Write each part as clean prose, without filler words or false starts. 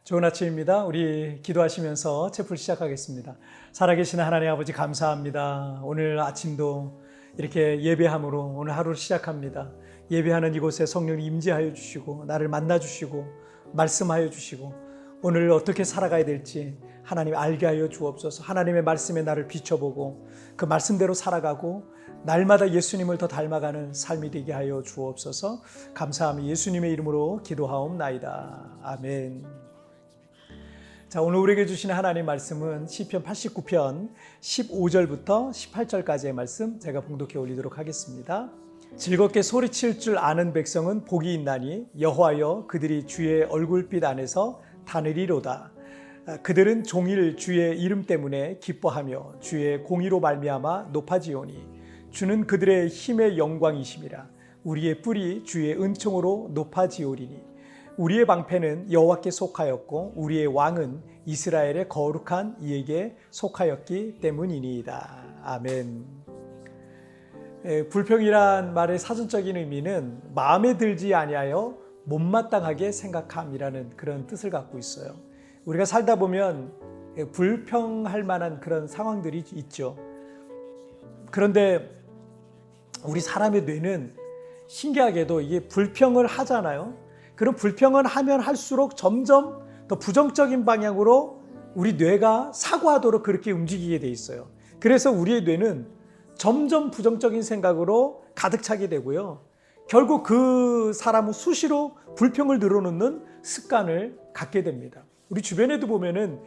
좋은 아침입니다. 우리 기도하시면서 채플 시작하겠습니다. 살아계신 하나님 아버지 감사합니다. 오늘 아침도 이렇게 예배함으로 오늘 하루를 시작합니다. 예배하는 이곳에 성령님 임재하여 주시고 나를 만나 주시고 말씀하여 주시고 오늘 어떻게 살아가야 될지 하나님 알게 하여 주옵소서. 하나님의 말씀에 나를 비춰보고 그 말씀대로 살아가고 날마다 예수님을 더 닮아가는 삶이 되게 하여 주옵소서. 감사하며 예수님의 이름으로 기도하옵나이다. 아멘. 자, 오늘 우리에게 주시는 하나님 말씀은 시편 89편 15절부터 18절까지의 말씀 제가 봉독해 올리도록 하겠습니다. 즐겁게 소리칠 줄 아는 백성은 복이 있나니 여호와여 그들이 주의 얼굴빛 안에서 다니리로다. 그들은 종일 주의 이름 때문에 기뻐하며 주의 공의로 말미암아 높아지오니 주는 그들의 힘의 영광이심이라. 우리의 뿔이 주의 은총으로 높아지오리니 우리의 방패는 여호와께 속하였고 우리의 왕은 이스라엘의 거룩한 이에게 속하였기 때문이니이다. 아멘. 불평이란 말의 사전적인 의미는 마음에 들지 아니하여 못마땅하게 생각함이라는 그런 뜻을 갖고 있어요. 우리가 살다 보면 불평할 만한 그런 상황들이 있죠. 그런데 우리 사람의 뇌는 신기하게도 이게 불평을 하잖아요. 그런 불평을 하면 할수록 점점 더 부정적인 방향으로 우리 뇌가 사고하도록 그렇게 움직이게 돼 있어요. 그래서 우리의 뇌는 점점 부정적인 생각으로 가득 차게 되고요. 결국 그 사람은 수시로 불평을 늘어놓는 습관을 갖게 됩니다. 우리 주변에도 보면은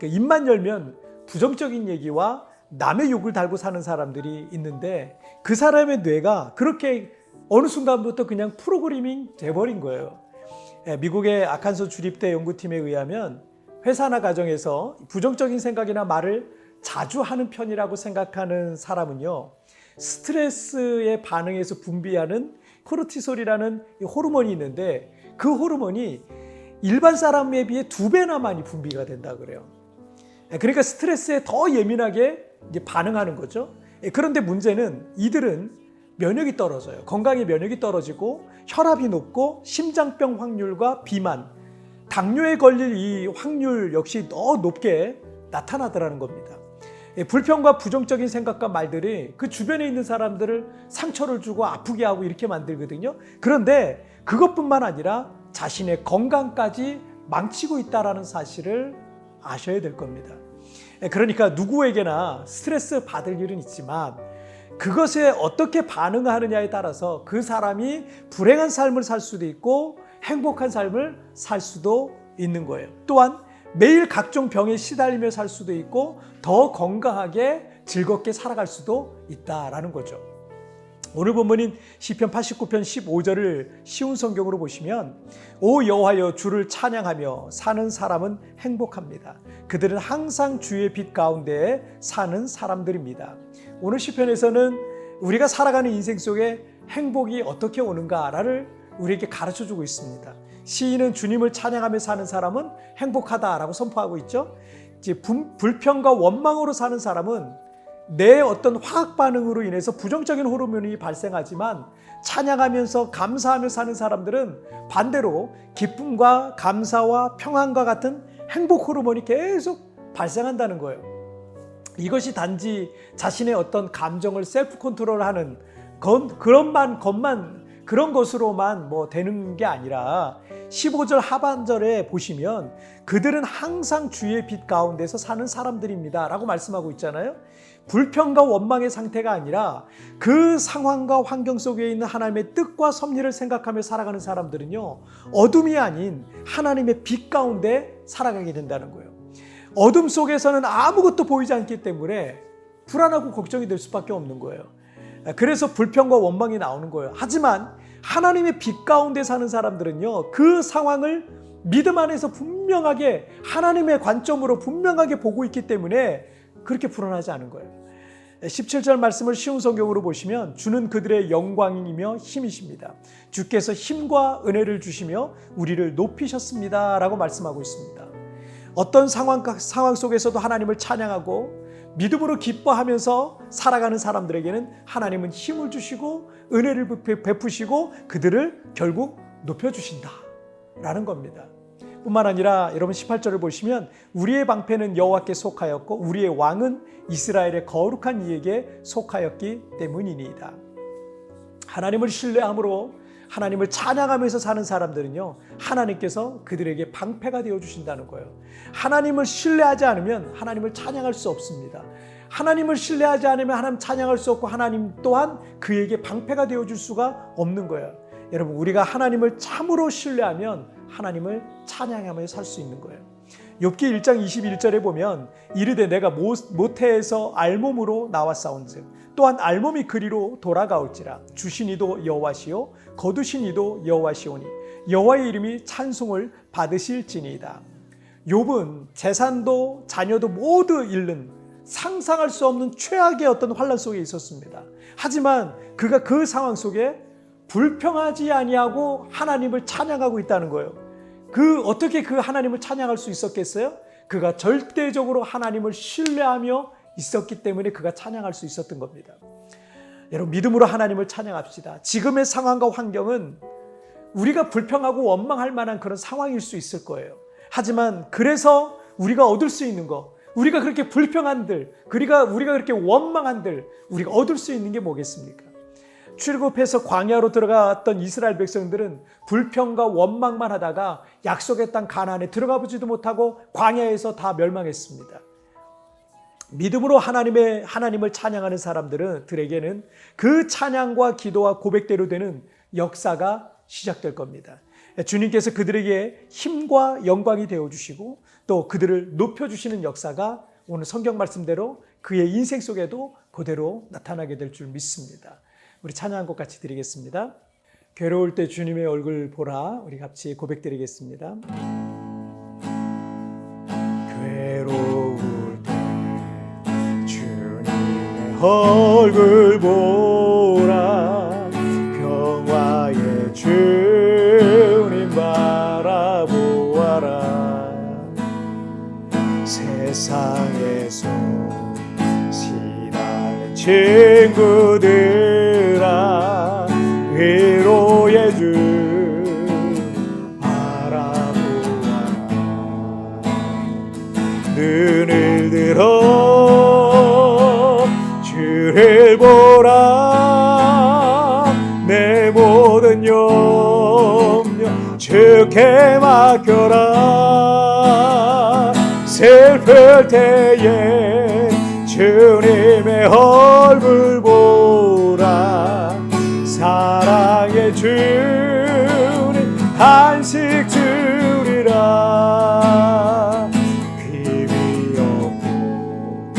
입만 열면 부정적인 얘기와 남의 욕을 달고 사는 사람들이 있는데 그 사람의 뇌가 그렇게 어느 순간부터 그냥 프로그래밍 돼버린 거예요. 미국의 아칸소 주립대 연구팀에 의하면 회사나 가정에서 부정적인 생각이나 말을 자주 하는 편이라고 생각하는 사람은요, 스트레스에 반응해서 분비하는 코르티솔이라는 호르몬이 있는데 그 호르몬이 일반 사람에 비해 2배나 많이 분비가 된다 그래요. 그러니까 스트레스에 더 예민하게 이제 반응하는 거죠. 그런데 문제는 이들은 면역이 떨어져요. 건강의 면역이 떨어지고 혈압이 높고 심장병 확률과 비만, 당뇨에 걸릴 이 확률 역시 더 높게 나타나더라는 겁니다. 불평과 부정적인 생각과 말들이 그 주변에 있는 사람들을 상처를 주고 아프게 하고 이렇게 만들거든요. 그런데 그것뿐만 아니라 자신의 건강까지 망치고 있다는 사실을 아셔야 될 겁니다. 그러니까 누구에게나 스트레스 받을 일은 있지만 그것에 어떻게 반응하느냐에 따라서 그 사람이 불행한 삶을 살 수도 있고 행복한 삶을 살 수도 있는 거예요. 또한 매일 각종 병에 시달리며 살 수도 있고 더 건강하게 즐겁게 살아갈 수도 있다라는 거죠. 오늘 본문인 시편 89편 15절을 쉬운 성경으로 보시면 오 여호와여 주를 찬양하며 사는 사람은 행복합니다. 그들은 항상 주의 빛 가운데에 사는 사람들입니다. 오늘 시편에서는 우리가 살아가는 인생 속에 행복이 어떻게 오는가를 우리에게 가르쳐주고 있습니다. 시인은 주님을 찬양하며 사는 사람은 행복하다라고 선포하고 있죠. 이제 불평과 원망으로 사는 사람은 내 어떤 화학 반응으로 인해서 부정적인 호르몬이 발생하지만 찬양하면서 감사하며 사는 사람들은 반대로 기쁨과 감사와 평안과 같은 행복 호르몬이 계속 발생한다는 거예요. 이것이 단지 자신의 어떤 감정을 셀프 컨트롤하는 그런 것으로만 되는 게 아니라 15절 하반절에 보시면 그들은 항상 주의 빛 가운데서 사는 사람들입니다 라고 말씀하고 있잖아요. 불평과 원망의 상태가 아니라 그 상황과 환경 속에 있는 하나님의 뜻과 섭리를 생각하며 살아가는 사람들은요, 어둠이 아닌 하나님의 빛 가운데 살아가게 된다는 거예요. 어둠 속에서는 아무것도 보이지 않기 때문에 불안하고 걱정이 될 수밖에 없는 거예요. 그래서 불평과 원망이 나오는 거예요. 하지만 하나님의 빛 가운데 사는 사람들은요, 그 상황을 믿음 안에서 분명하게 하나님의 관점으로 분명하게 보고 있기 때문에 그렇게 불안하지 않은 거예요. 17절 말씀을 쉬운 성경으로 보시면 주는 그들의 영광이며 힘이십니다. 주께서 힘과 은혜를 주시며 우리를 높이셨습니다 라고 말씀하고 있습니다. 어떤 상황 속에서도 하나님을 찬양하고 믿음으로 기뻐하면서 살아가는 사람들에게는 하나님은 힘을 주시고 은혜를 베푸시고 그들을 결국 높여주신다라는 겁니다. 뿐만 아니라 여러분 18절을 보시면 우리의 방패는 여호와께 속하였고 우리의 왕은 이스라엘의 거룩한 이에게 속하였기 때문이니이다. 하나님을 신뢰함으로 하나님을 찬양하면서 사는 사람들은요, 하나님께서 그들에게 방패가 되어주신다는 거예요. 하나님을 신뢰하지 않으면 하나님을 찬양할 수 없습니다. 하나님을 신뢰하지 않으면 하나님 찬양할 수 없고 하나님 또한 그에게 방패가 되어줄 수가 없는 거예요. 여러분, 우리가 하나님을 참으로 신뢰하면 하나님을 찬양하며 살 수 있는 거예요. 욥기 1장 21절에 보면 이르되 내가 모태에서 알몸으로 나왔사온즉 또한 알몸이 그리로 돌아가올지라 주신 이도 여호와시요 거두신 이도 여호와시오니 여호와의 이름이 찬송을 받으실지니이다. 욥은 재산도 자녀도 모두 잃는 상상할 수 없는 최악의 어떤 환난 속에 있었습니다. 하지만 그가 그 상황 속에 불평하지 아니하고 하나님을 찬양하고 있다는 거예요. 어떻게 그 하나님을 찬양할 수 있었겠어요? 그가 절대적으로 하나님을 신뢰하며 있었기 때문에 그가 찬양할 수 있었던 겁니다. 여러분, 믿음으로 하나님을 찬양합시다. 지금의 상황과 환경은 우리가 불평하고 원망할 만한 그런 상황일 수 있을 거예요. 하지만 그래서 우리가 얻을 수 있는 거, 우리가 그렇게 불평한들, 우리가 그렇게 원망한들, 우리가 얻을 수 있는 게 뭐겠습니까? 출애굽해서 광야로 들어갔던 이스라엘 백성들은 불평과 원망만 하다가 약속의 땅 가나안에 들어가 보지도 못하고 광야에서 다 멸망했습니다. 믿음으로 하나님을 찬양하는 사람들에게는 그 찬양과 기도와 고백대로 되는 역사가 시작될 겁니다. 주님께서 그들에게 힘과 영광이 되어주시고 또 그들을 높여주시는 역사가 오늘 성경 말씀대로 그의 인생 속에도 그대로 나타나게 될 줄 믿습니다. 우리 찬양한 것 같이 드리겠습니다. 괴로울 때 주님의 얼굴 보라. 우리 같이 고백드리겠습니다. 괴로울 때 주님의 얼굴 보라. 평화의 주님 바라보아라. 세상에서 시달린 친구들 위로의 주 바라보아라. 눈을 들어 주를 보라. 내 모든 염려 주께 맡겨라. 슬플 때에 주님의 얼굴 보라. 사랑의 주님 안식 주리라. 힘이 없고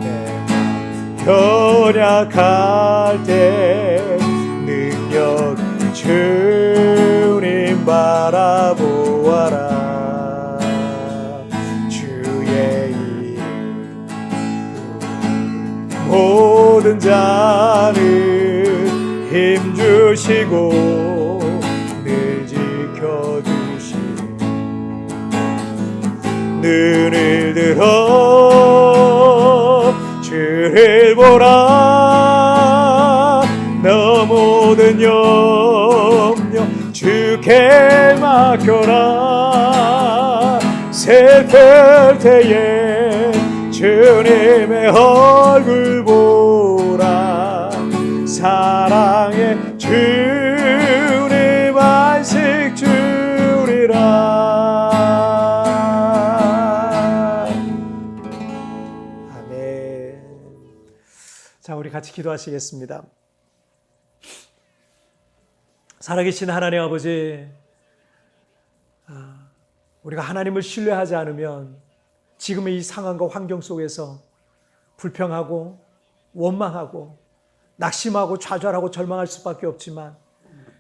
내가 연약할 때 능력이 주님 바라보아라. 주의 이름 모든 자는 힘주시고 늘 지켜주시니 눈을 들어 주를 보라. 너 모든 염려 주께 맡겨라. 슬플 때에 주님의 얼굴 보라. 사랑의 주님 안식 주리라. 아멘. 자, 우리 같이 기도하시겠습니다. 살아계신 하나님 아버지, 우리가 하나님을 신뢰하지 않으면 지금의 이 상황과 환경 속에서 불평하고 원망하고 낙심하고 좌절하고 절망할 수밖에 없지만,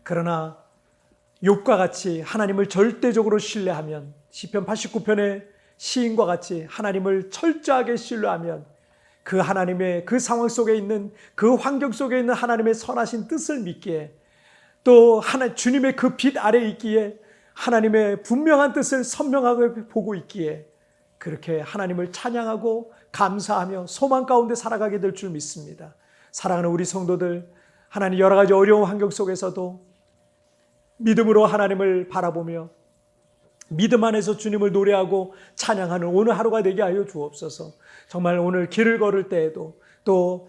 그러나 욥과 같이 하나님을 절대적으로 신뢰하면, 시편 89편의 시인과 같이 하나님을 철저하게 신뢰하면 그 하나님의 그 상황 속에 있는, 그 환경 속에 있는 하나님의 선하신 뜻을 믿기에, 또 주님의 그 빛 아래에 있기에 하나님의 분명한 뜻을 선명하게 보고 있기에 그렇게 하나님을 찬양하고 감사하며 소망 가운데 살아가게 될 줄 믿습니다. 사랑하는 우리 성도들, 하나님 여러 가지 어려운 환경 속에서도 믿음으로 하나님을 바라보며 믿음 안에서 주님을 노래하고 찬양하는 오늘 하루가 되게 하여 주옵소서. 정말 오늘 길을 걸을 때에도 또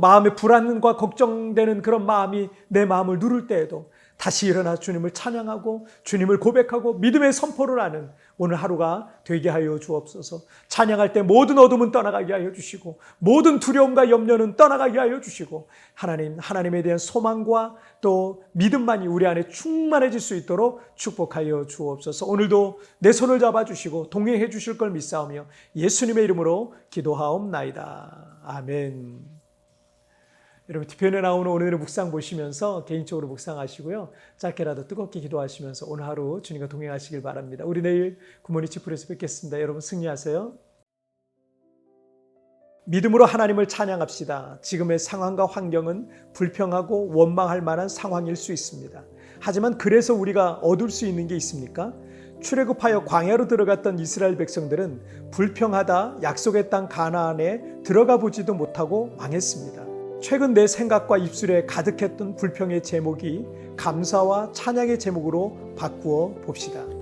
마음에 불안과 걱정되는 그런 마음이 내 마음을 누를 때에도 다시 일어나 주님을 찬양하고 주님을 고백하고 믿음의 선포를 하는 오늘 하루가 되게 하여 주옵소서. 찬양할 때 모든 어둠은 떠나가게 하여 주시고 모든 두려움과 염려는 떠나가게 하여 주시고 하나님에 대한 소망과 또 믿음만이 우리 안에 충만해질 수 있도록 축복하여 주옵소서. 오늘도 내 손을 잡아주시고 동행해 주실 걸 믿사오며 예수님의 이름으로 기도하옵나이다. 아멘. 여러분 뒤편에 나오는 오늘의 묵상 보시면서 개인적으로 묵상하시고요. 짧게라도 뜨겁게 기도하시면서 오늘 하루 주님과 동행하시길 바랍니다. 우리 내일 굿모닝 치프에서 뵙겠습니다. 여러분 승리하세요. 믿음으로 하나님을 찬양합시다. 지금의 상황과 환경은 불평하고 원망할 만한 상황일 수 있습니다. 하지만 그래서 우리가 얻을 수 있는 게 있습니까? 출애굽하여 광야로 들어갔던 이스라엘 백성들은 불평하다 약속의 땅 가나안에 들어가 보지도 못하고 망했습니다. 최근 내 생각과 입술에 가득했던 불평의 제목이 감사와 찬양의 제목으로 바꾸어 봅시다.